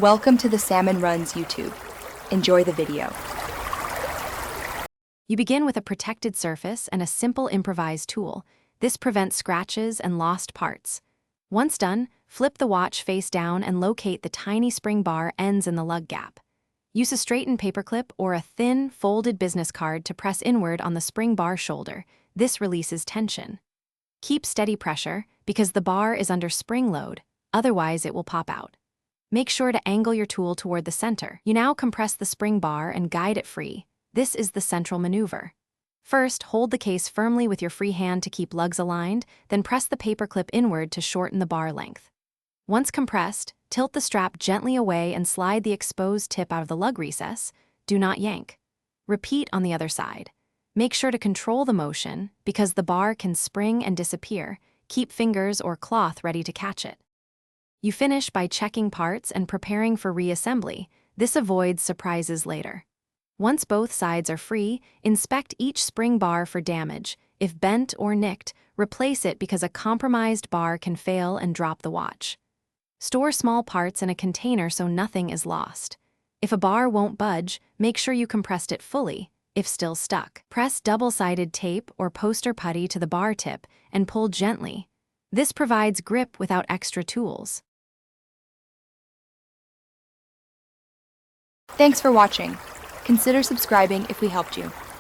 Welcome to the Salmon Runs YouTube. Enjoy the video. You begin with a protected surface and a simple improvised tool. This prevents scratches and lost parts. Once done, flip the watch face down and locate the tiny spring bar ends in the lug gap. Use a straightened paperclip or a thin, folded business card to press inward on the spring bar shoulder. This releases tension. Keep steady pressure because the bar is under spring load, otherwise it will pop out. Make sure to angle your tool toward the center. You now compress the spring bar and guide it free. This is the central maneuver. First, hold the case firmly with your free hand to keep lugs aligned, then press the paperclip inward to shorten the bar length. Once compressed, tilt the strap gently away and slide the exposed tip out of the lug recess. Do not yank. Repeat on the other side. Make sure to control the motion because the bar can spring and disappear. Keep fingers or cloth ready to catch it. You finish by checking parts and preparing for reassembly. This avoids surprises later. Once both sides are free, inspect each spring bar for damage. If bent or nicked, replace it because a compromised bar can fail and drop the watch. Store small parts in a container so nothing is lost. If a bar won't budge, make sure you compressed it fully. If still stuck, press double-sided tape or poster putty to the bar tip and pull gently. This provides grip without extra tools. Thanks for watching. Consider subscribing if we helped you.